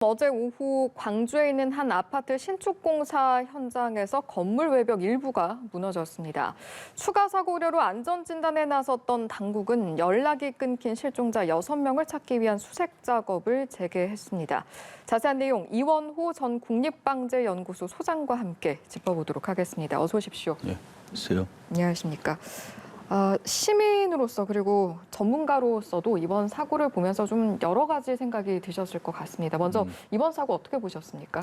어제 오후 광주에 있는 한 아파트 신축 공사 현장에서 건물 외벽 일부가 무너졌습니다. 추가 사고 우려로 안전 진단에 나섰던 당국은 연락이 끊긴 실종자 6명을 찾기 위한 수색 작업을 재개했습니다. 자세한 내용 이원호 전 국립방재연구소 소장과 함께 짚어보도록 하겠습니다. 어서 오십시오. 네, 안녕하세요. 안녕하십니까. 시민으로서 그리고 전문가로서도 이번 사고를 보면서 좀 여러 가지 생각이 드셨을 것 같습니다. 먼저 이번 사고 어떻게 보셨습니까?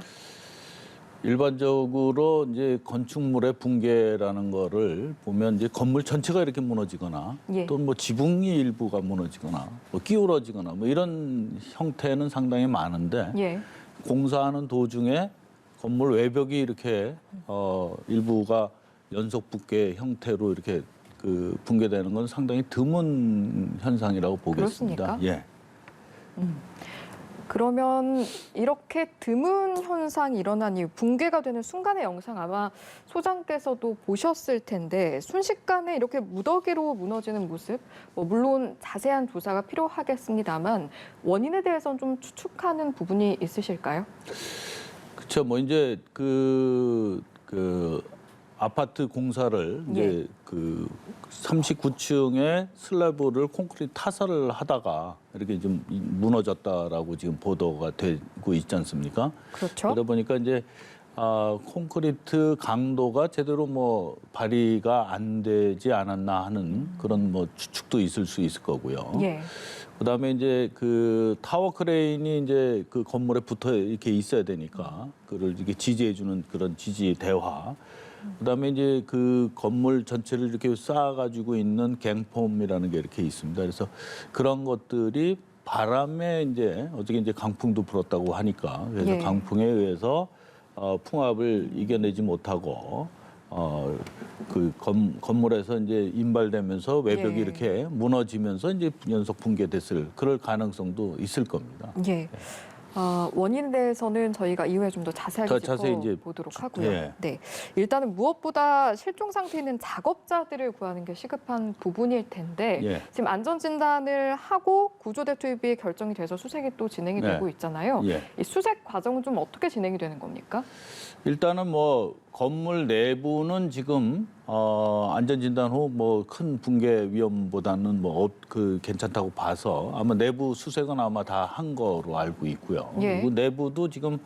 일반적으로 이제 건축물의 붕괴라는 거를 보면 이제 건물 전체가 이렇게 무너지거나 예. 또 뭐 지붕이 일부가 무너지거나 뭐 기울어지거나 뭐 이런 형태는 상당히 많은데 예. 공사하는 도중에 건물 외벽이 이렇게 일부가 연속 붕괴 형태로 이렇게 붕괴되는 건 상당히 드문 현상이라고 보겠습니다. 그렇습니까? 예. 그러면 이렇게 드문 현상이 일어난 이후 붕괴가 되는 순간의 영상 아마 소장께서도 보셨을 텐데 순식간에 이렇게 무더기로 무너지는 모습, 물론 자세한 조사가 필요하겠습니다만 원인에 대해서는 좀 추측하는 부분이 있으실까요? 그렇죠. 뭐 이제 아파트 공사를 이제 39층의 슬래브를 콘크리트 타설을 하다가 이렇게 좀 무너졌다라고 지금 보도가 되고 있지 않습니까? 그렇죠. 그러다 보니까 이제 콘크리트 강도가 제대로 뭐 발휘가 안 되지 않았나 하는 그런 뭐 추측도 있을 수 있을 거고요. 예. 그다음에 이제 그 타워 크레인이 이제 그 건물에 붙어 이렇게 있어야 되니까 그를 이렇게 지지해주는 그런 지지 대화. 그다음에 이제 그 건물 전체를 이렇게 쌓아가지고 있는 갱폼이라는 게 이렇게 있습니다. 그래서 그런 것들이 바람에 이제 어저께 이제 강풍도 불었다고 하니까 그래서 예. 강풍에 의해서 풍압을 이겨내지 못하고 그 건물에서 이제 인발되면서 외벽이 예. 이렇게 무너지면서 이제 연속 붕괴됐을 그럴 가능성도 있을 겁니다. 예. 원인에 대해서는 저희가 이후에 좀 더 자세하게 자세히 이제 짚어보도록 하고요. 예. 네, 일단은 무엇보다 실종 상태에 있는 작업자들을 구하는 게 시급한 부분일 텐데 예. 지금 안전 진단을 하고 구조대 투입이 결정이 돼서 수색이 또 진행이 네. 되고 있잖아요. 예. 이 수색 과정은 좀 어떻게 진행이 되는 겁니까? 일단은 뭐 건물 내부는 지금 안전진단 후 뭐 큰 붕괴 위험보다는 뭐 괜찮다고 봐서 아마 내부 수색은 아마 다 한 거로 알고 있고요. 예. 그리고 내부도 지금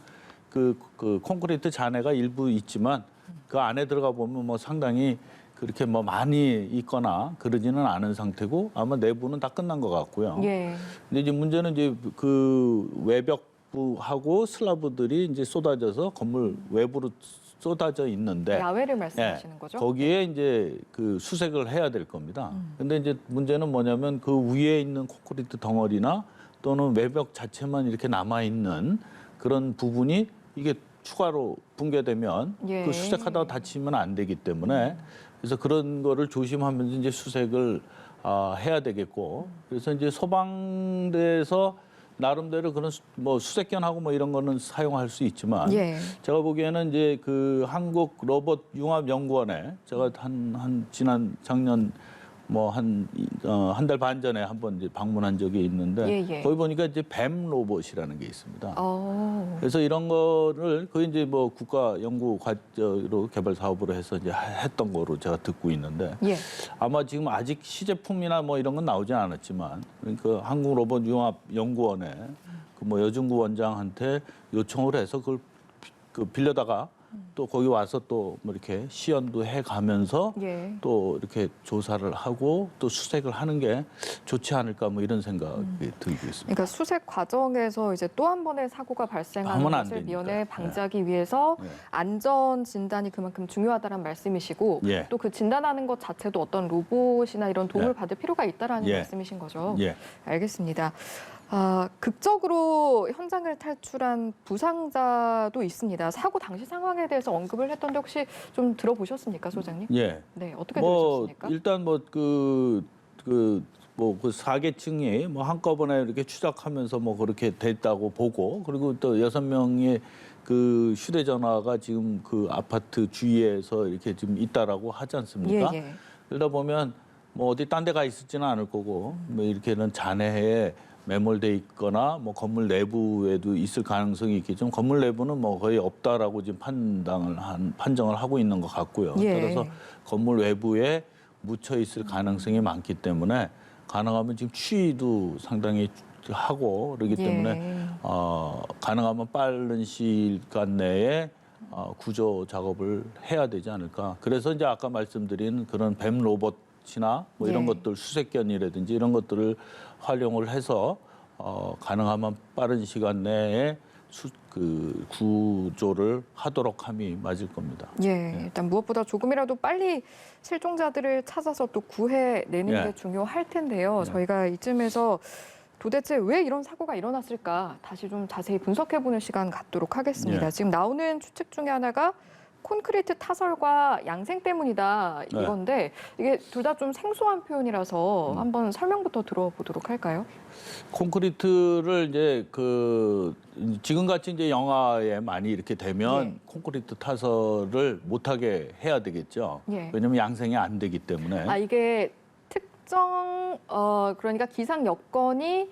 그 콘크리트 잔해가 일부 있지만 그 안에 들어가 보면 뭐 상당히 그렇게 뭐 많이 있거나 그러지는 않은 상태고 아마 내부는 다 끝난 것 같고요. 예. 근데 이제 문제는 이제 그 외벽부하고 슬라브들이 이제 쏟아져서 건물 외부로 쏟아져 있는데 야외를 말씀하시는 거죠? 거기에 이제 그 수색을 해야 될 겁니다. 근데 이제 문제는 뭐냐면 그 위에 있는 콘크리트 덩어리나 또는 외벽 자체만 이렇게 남아 있는 그런 부분이 이게 추가로 붕괴되면 예. 그 수색하다가 다치면 안 되기 때문에 그래서 그런 거를 조심하면서 이제 수색을 해야 되겠고 그래서 이제 소방대에서 나름대로 그런 뭐 수색견하고 뭐 이런 거는 사용할 수 있지만 예. 제가 보기에는 이제 그 한국 로봇 융합 연구원에 제가 지난 작년 뭐 한 달 반 전에 한번 이제 방문한 적이 있는데 예. 거기 보니까 이제 뱀 로봇이라는 게 있습니다. 그래서 그래서 이런 거를 거의 이제 뭐 국가 연구 과제로 개발 사업으로 해서 이제 했던 거로 제가 듣고 있는데 예. 아마 지금 아직 시제품이나 뭐 이런 건 나오진 않았지만 그러니까 한국 로봇 융합 연구원에 그 뭐 여중구 원장한테 요청을 해서 그걸 빌려다가 또 거기 와서 또 뭐 이렇게 시연도 해 가면서 예. 또 이렇게 조사를 하고 또 수색을 하는 게 좋지 않을까 뭐 이런 생각이 들고 있습니다. 그러니까 수색 과정에서 이제 또 한 번의 사고가 발생하는 하면 안 것을 되니까. 미연에 방지하기 위해서 네. 안전 진단이 그만큼 중요하다는 말씀이시고 예. 또 그 진단하는 것 자체도 어떤 로봇이나 이런 도움을 예. 받을 필요가 있다라는 예. 말씀이신 거죠. 예. 알겠습니다. 극적으로 현장을 탈출한 부상자도 있습니다. 사고 당시 상황에 대해서 언급을 했던데 혹시 좀 들어보셨습니까, 소장님? 예. 네, 어떻게 뭐 들으셨습니까? 일단 뭐 그 4계층이 뭐 한꺼번에 이렇게 추적하면서 뭐 그렇게 됐다고 보고 그리고 또 6명의 그 휴대전화가 지금 그 아파트 주위에서 이렇게 지금 있다라고 하지 않습니까? 예. 그러다 보면 뭐 어디 딴 데 가 있을지는 않을 거고 뭐 이렇게는 잔해에 매몰돼 있거나 뭐 건물 내부에도 있을 가능성이 있겠지만 건물 내부는 뭐 거의 없다라고 지금 판정을 하고 있는 것 같고요. 예. 따라서 건물 외부에 묻혀 있을 가능성이 많기 때문에 가능하면 지금 추이도 상당히 하고 그렇기 때문에 가능하면 빠른 시간 내에 구조 작업을 해야 되지 않을까. 그래서 이제 아까 말씀드린 그런 뱀 로봇이나 뭐 이런 것들 수색견이라든지 이런 것들을 활용을 해서 가능하면 빠른 시간 내에 그 구조를 하도록 함이 맞을 겁니다. 예, 일단 무엇보다 조금이라도 빨리 실종자들을 찾아서 또 구해내는 예. 게 중요할 텐데요. 저희가 이쯤에서 도대체 왜 이런 사고가 일어났을까 다시 좀 자세히 분석해보는 시간 갖도록 하겠습니다. 예. 지금 나오는 추측 중에 하나가 콘크리트 타설과 양생 때문이다 이건데 이게 둘 다 좀 생소한 표현이라서 한번 설명부터 들어보도록 할까요? 콘크리트를 이제 그 지금같이 이제 영하에 많이 이렇게 되면 콘크리트 타설을 못하게 해야 되겠죠. 예. 왜냐하면 양생이 안 되기 때문에. 아 이게 특정 그러니까 기상 여건이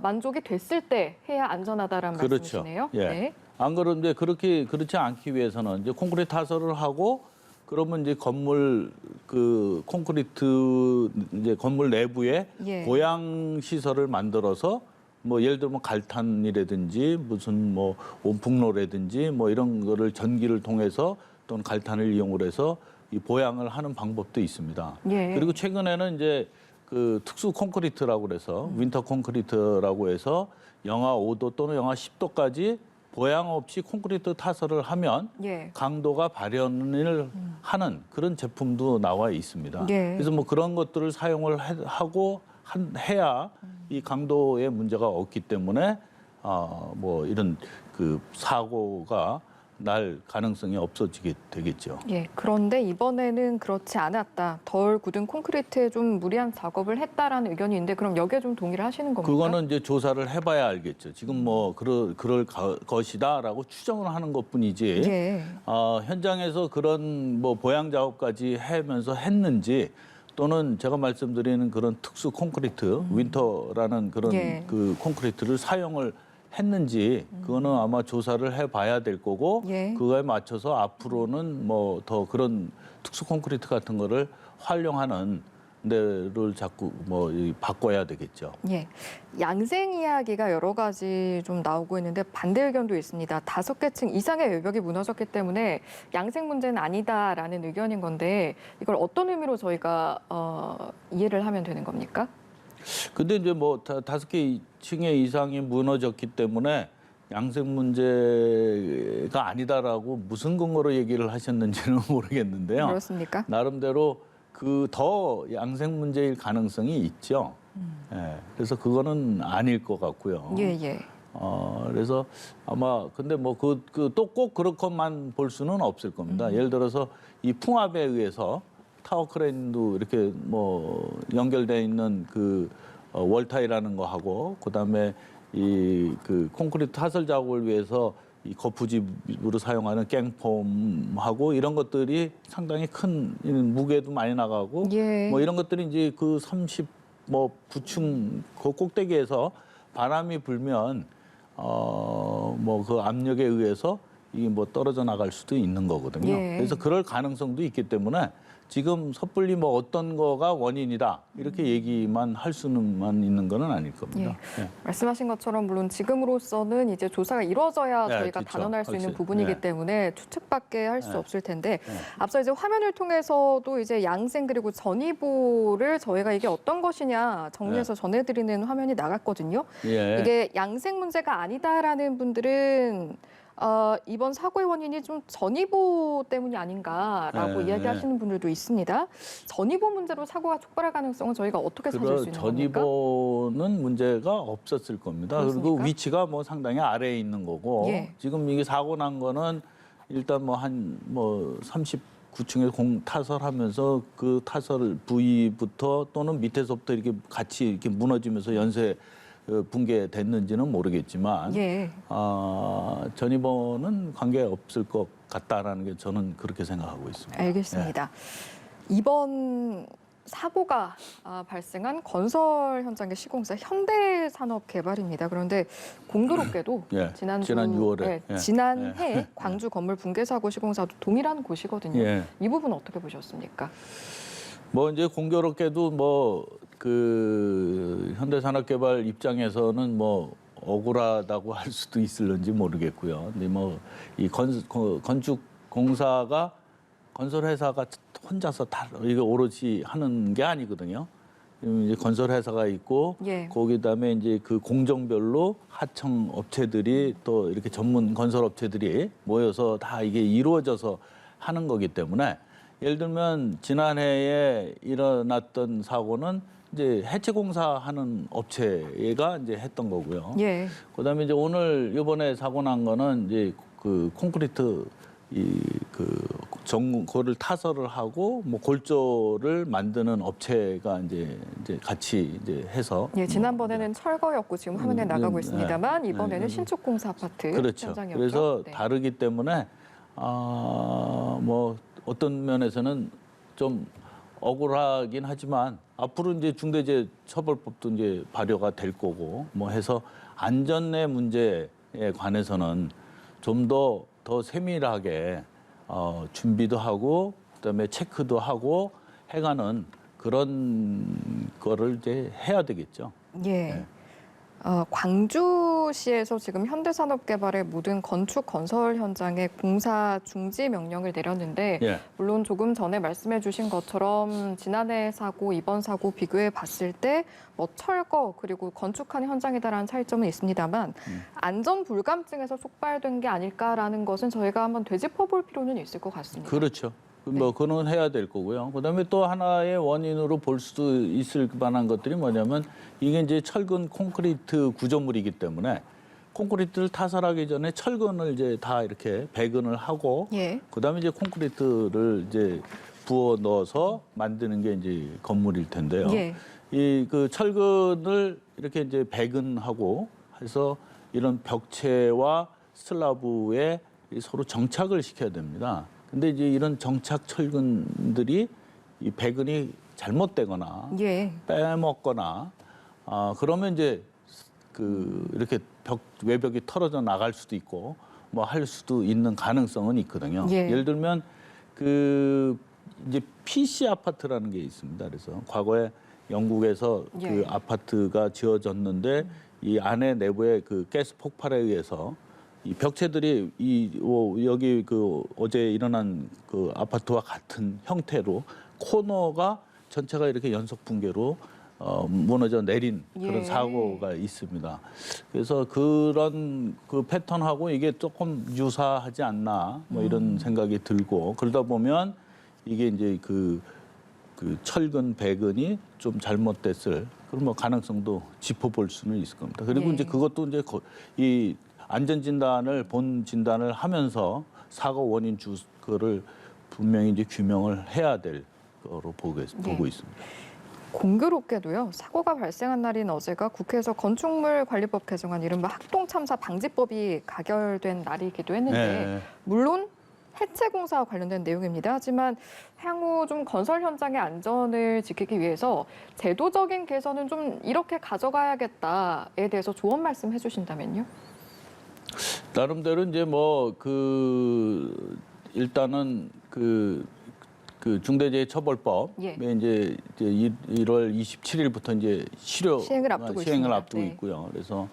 만족이 됐을 때 해야 안전하다라는 그렇죠. 말씀이시네요. 예. 네. 안 그런데 그렇지 않기 위해서는 이제 콘크리트 타설을 하고 그러면 이제 건물 그 콘크리트 이제 건물 내부에 예. 보양 시설을 만들어서 뭐 예를 들면 갈탄이라든지 무슨 뭐 온풍로라든지 뭐 이런 거를 전기를 통해서 또는 갈탄을 이용을 해서 이 보양을 하는 방법도 있습니다. 예. 그리고 최근에는 이제 그 특수 콘크리트라고 그래서 윈터 콘크리트라고 해서 영하 5도 또는 영하 10도까지 보양 없이 콘크리트 타설을 하면 예. 강도가 발현을 하는 그런 제품도 나와 있습니다. 예. 그래서 뭐 그런 것들을 사용을 하고 해야 이 강도의 문제가 없기 때문에 뭐 이런 그 사고가 날 가능성이 없어지게 되겠죠. 예, 그런데 이번에는 그렇지 않았다. 덜 굳은 콘크리트에 좀 무리한 작업을 했다라는 의견이 있는데 그럼 여기에 좀 동의를 하시는 겁니까? 그거는 이제 조사를 해봐야 알겠죠. 지금 뭐 그럴 것이다라고 추정을 하는 것뿐이지. 예. 현장에서 그런 뭐 보양 작업까지 하면서 했는지 또는 제가 말씀드리는 그런 특수 콘크리트 윈터라는 그런 예. 그 콘크리트를 사용을 했는지 그거는 아마 조사를 해봐야 될 거고 예. 그거에 맞춰서 앞으로는 뭐 더 그런 특수 콘크리트 같은 거를 활용하는 데를 자꾸 뭐 바꿔야 되겠죠. 예. 양생 이야기가 여러 가지 좀 나오고 있는데 반대 의견도 있습니다. 5개 층 이상의 외벽이 무너졌기 때문에 양생 문제는 아니다라는 의견인 건데 이걸 어떤 의미로 저희가 이해를 하면 되는 겁니까? 근데 이제 뭐 5개 층의 이상이 무너졌기 때문에 양생 문제가 아니다라고 무슨 근거로 얘기를 하셨는지는 모르겠는데요. 그렇습니까? 나름대로 그 더 양생 문제일 가능성이 있죠. 예, 그래서 그거는 아닐 것 같고요. 예, 예. 그래서 아마 근데 뭐 또 꼭 그렇게만 볼 수는 없을 겁니다. 예를 들어서 이 풍압에 의해서 타워 크레인도 이렇게 뭐 연결돼 있는 그 월타이라는 거 하고 그다음에 이 그 콘크리트 타설 작업을 위해서 이 거푸집으로 사용하는 깽폼하고 이런 것들이 상당히 큰 무게도 많이 나가고 예. 뭐 이런 것들이 이제 그 39층 그 꼭대기에서 바람이 불면 뭐 그 압력에 의해서 이게 뭐 떨어져 나갈 수도 있는 거거든요. 예. 그래서 그럴 가능성도 있기 때문에 지금 섣불리 뭐 어떤 거가 원인이다 이렇게 얘기만 할 수는만 있는 거는 아닐 겁니다. 예. 말씀하신 것처럼 물론 지금으로서는 이제 조사가 이루어져야 네, 저희가 그렇죠. 단언할 수 있는 확실히. 부분이기 네. 때문에 추측밖에 할 수 네. 없을 텐데 앞서 이제 화면을 통해서도 이제 양생 그리고 전이보를 저희가 이게 어떤 것이냐 정리해서 전해드리는 화면이 나갔거든요. 예. 이게 양생 문제가 아니다라는 분들은 이번 사고의 원인이 좀 전이보 때문이 아닌가라고 네. 이야기하시는 분들도 있습니다. 전이보 문제로 사고가 촉발할 가능성은 저희가 어떻게 찾을 수 있는 겁니까? 전이보는 문제가 없었을 겁니다. 그리고 그렇습니까? 위치가 뭐 상당히 아래에 있는 거고 예. 지금 이게 사고 난 거는 일단 뭐 한 뭐 39층에 공 타설하면서 그 타설 부위부터 또는 밑에서부터 이렇게 같이 이렇게 무너지면서 연쇄 붕괴됐는지는 모르겠지만 예. 전이보는 관계 없을 것 같다라는 게 저는 그렇게 생각하고 있습니다. 알겠습니다. 이번 사고가 발생한 건설 현장의 시공사 현대산업개발입니다. 그런데 공교롭게도 예, 지난 6월에 지난해 광주 건물 붕괴 사고 시공사도 동일한 곳이거든요. 예. 이 부분 어떻게 보셨습니까? 뭐 이제 공교롭게도 뭐 그 현대산업개발 입장에서는 뭐 억울하다고 할 수도 있을런지 모르겠고요. 근데 뭐 이 건축 공사가 건설 회사가 혼자서 다 이게 오롯이 하는 게 아니거든요. 이제 건설 회사가 있고 예. 거기다음에 이제 그 공정별로 하청 업체들이 또 이렇게 전문 건설 업체들이 모여서 다 이게 이루어져서 하는 거기 때문에 예를 들면 지난해에 일어났던 사고는 이제 해체 공사하는 업체가 이제 했던 거고요. 예. 그다음에 이제 오늘 이번에 사고 난 거는 이제 그 콘크리트 그거를 타설을 하고 뭐 골조를 만드는 업체가 이제 같이 이제 해서 예, 지난번에는 철거였고 지금 화면에 나가고 있습니다만 이번에는 네. 신축 공사 아파트 그렇죠. 현장이었죠. 그래서 네. 다르기 때문에 뭐 어떤 면에서는 좀 억울하긴 하지만 앞으로 이제 중대재해처벌법도 이제 발효가 될 거고 뭐 해서 안전의 문제에 관해서는 좀 더 세밀하게 준비도 하고 그다음에 체크도 하고 해가는 그런 거를 이제 해야 되겠죠. 예. 네. 광주시에서 지금 현대산업개발의 모든 건축 건설 현장에 공사 중지 명령을 내렸는데 예. 물론 조금 전에 말씀해 주신 것처럼 지난해 사고, 이번 사고 비교해 봤을 때 뭐 철거 그리고 건축한 현장에 대한 차이점은 있습니다만 안전 불감증에서 촉발된 게 아닐까라는 것은 저희가 한번 되짚어 볼 필요는 있을 것 같습니다. 그렇죠. 뭐 그건 해야 될 거고요. 그다음에 또 하나의 원인으로 볼 수 있을 만한 것들이 뭐냐면 이게 이제 철근 콘크리트 구조물이기 때문에 콘크리트를 타설하기 전에 철근을 이제 다 이렇게 배근을 하고 예. 그다음에 이제 콘크리트를 이제 부어 넣어서 만드는 게 이제 건물일 텐데요. 예. 이 그 철근을 이렇게 이제 배근하고 해서 이런 벽체와 슬라브에 서로 정착을 시켜야 됩니다. 근데 이제 이런 정착 철근들이 이 배근이 잘못되거나 예. 빼먹거나 그러면 이제 그 이렇게 외벽이 털어져 나갈 수도 있고 뭐 할 수도 있는 가능성은 있거든요. 예. 예를 들면 그 이제 PC 아파트라는 게 있습니다. 그래서 과거에 영국에서 예. 그 아파트가 지어졌는데 이 안에 내부에 그 가스 폭발에 의해서 이 벽체들이 여기 그 어제 일어난 그 아파트와 같은 형태로 코너가 전체가 이렇게 연속 붕괴로 무너져 내린 그런 예. 사고가 있습니다. 그래서 그런 그 패턴하고 이게 조금 유사하지 않나 뭐 이런 생각이 들고 그러다 보면 이게 이제 그 철근 배근이 좀 잘못됐을 그런 뭐 가능성도 짚어볼 수는 있을 겁니다. 그리고 예. 이제 그것도 이제 이 안전 진단을 본 진단을 하면서 사고 원인 그거를 분명히 이제 규명을 해야 될 거로 보고 있습니다. 공교롭게도요. 사고가 발생한 날인 어제가 국회에서 건축물 관리법 개정안 이른바 학동참사 방지법이 가결된 날이기도 했는데 네. 물론 해체 공사와 관련된 내용입니다. 하지만 향후 좀 건설 현장의 안전을 지키기 위해서 제도적인 개선은 좀 이렇게 가져가야겠다에 대해서 조언 말씀 해주신다면요. 나름대로 이제 뭐 일단은 그 중대재해처벌법 예. 이제 1월 27일부터 이제 시행을 앞두고 있습니다. 네. 있고요. 그래서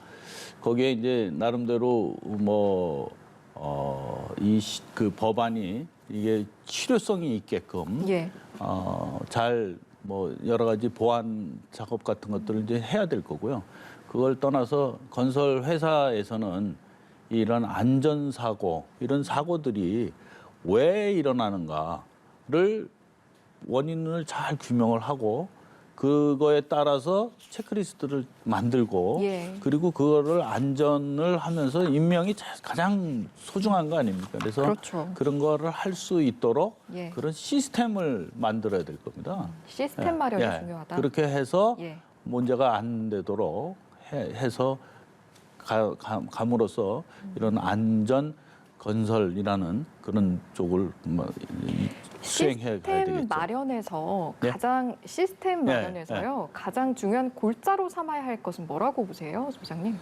거기에 이제 나름대로 뭐 그 법안이 이게 실효성이 있게끔 예. 잘 뭐 여러 가지 보안 작업 같은 것들을 이제 해야 될 거고요. 그걸 떠나서 건설 회사에서는 이런 안전사고, 이런 사고들이 왜 일어나는가를 원인을 잘 규명을 하고 그거에 따라서 체크리스트를 만들고 예. 그리고 그거를 안전을 하면서 인명이 가장 소중한 거 아닙니까? 그래서 그렇죠. 그런 거를 할 수 있도록 예. 그런 시스템을 만들어야 될 겁니다. 시스템 마련이 예. 중요하다. 그렇게 해서 예. 문제가 안 되도록 해서 감으로써 이런 안전 건설이라는 그런 쪽을 수행해야 시스템 되겠죠. 마련에서 네? 가장 시스템 네, 마련에서요. 가장 중요한 골자로 삼아야 할 것은 뭐라고 보세요, 소장님?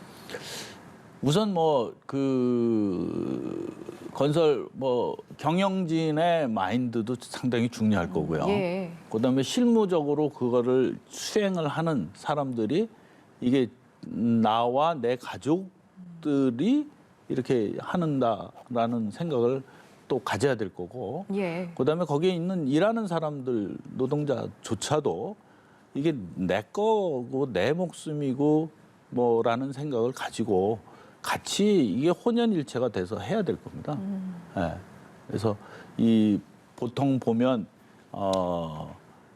우선 뭐 그 건설 뭐 경영진의 마인드도 상당히 중요할 거고요. 예. 그다음에 실무적으로 그거를 수행을 하는 사람들이 이게 나와 내 가족들이 이렇게 하는다라는 생각을 또 가져야 될 거고. 예. 그다음에 거기에 있는 일하는 사람들 노동자조차도 이게 내 거고 내 목숨이고 뭐라는 생각을 가지고 같이 이게 혼연일체가 돼서 해야 될 겁니다. 예. 그래서 이 보통 보면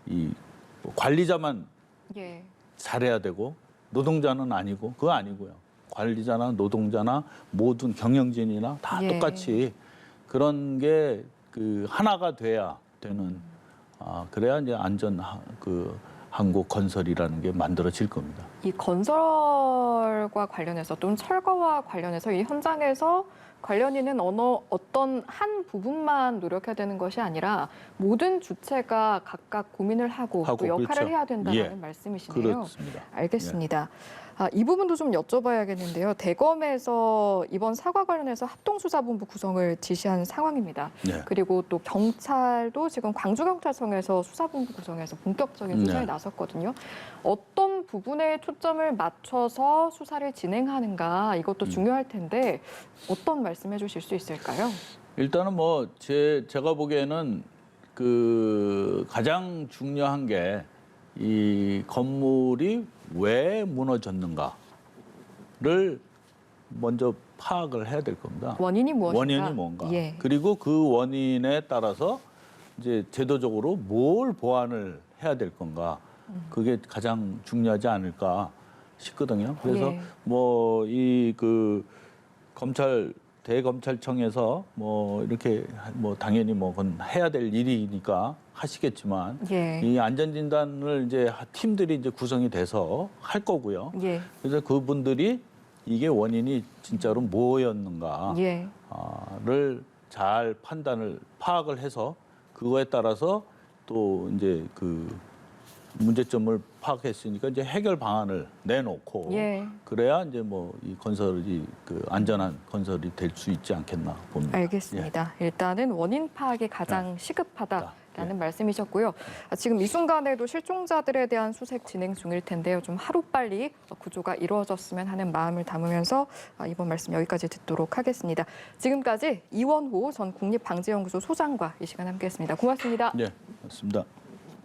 이 관리자만 예. 잘해야 되고 노동자는 아니고 그거 아니고요. 관리자나 노동자나 모든 경영진이나 다 예. 똑같이 그런 게 그 하나가 돼야 되는 그래야 이제 안전 그 한국 건설이라는 게 만들어질 겁니다. 이 건설과 관련해서 또는 철거와 관련해서 이 현장에서 관련인은 어떤 한 부분만 노력해야 되는 것이 아니라 모든 주체가 각각 고민을 하고 또 역할을 그렇죠. 해야 된다는 예. 말씀이시네요. 그렇습니다. 알겠습니다. 이 부분도 좀 여쭤봐야겠는데요. 대검에서 이번 사과 관련해서 합동수사본부 구성을 지시한 상황입니다. 네. 그리고 또 경찰도 지금 광주경찰청에서 수사본부 구성해서 본격적인 수사에 네. 나섰거든요. 어떤 부분에 초점을 맞춰서 수사를 진행하는가 이것도 중요할 텐데 어떤 말씀해 주실 수 있을까요? 일단은 뭐 제가 보기에는 그 가장 중요한 게 이 건물이 왜 무너졌는가를 먼저 파악을 해야 될 겁니다. 원인이 무엇인가? 원인이 뭔가. 예. 그리고 그 원인에 따라서 이제 제도적으로 뭘 보완을 해야 될 건가. 그게 가장 중요하지 않을까 싶거든요. 그래서 예. 뭐 이 그 대검찰청에서 뭐 이렇게 뭐 당연히 뭐 그건 해야 될 일이니까 하시겠지만 예. 이 안전진단을 이제 팀들이 이제 구성이 돼서 할 거고요. 예. 그래서 그분들이 이게 원인이 진짜로 뭐였는가를 예. 잘 파악을 해서 그거에 따라서 또 이제 그 문제점을 파악했으니까 이제 해결 방안을 내놓고 예. 그래야 이제 뭐 이 건설이 그 안전한 건설이 될 수 있지 않겠나 봅니다. 알겠습니다. 일단은 원인 파악이 가장 시급하다라는 예. 말씀이셨고요. 지금 이 순간에도 실종자들에 대한 수색 진행 중일 텐데요. 좀 하루빨리 구조가 이루어졌으면 하는 마음을 담으면서 이번 말씀 여기까지 듣도록 하겠습니다. 지금까지 이원호 전 국립방재연구소 소장과 이 시간 함께했습니다. 고맙습니다. 네, 맞습니다.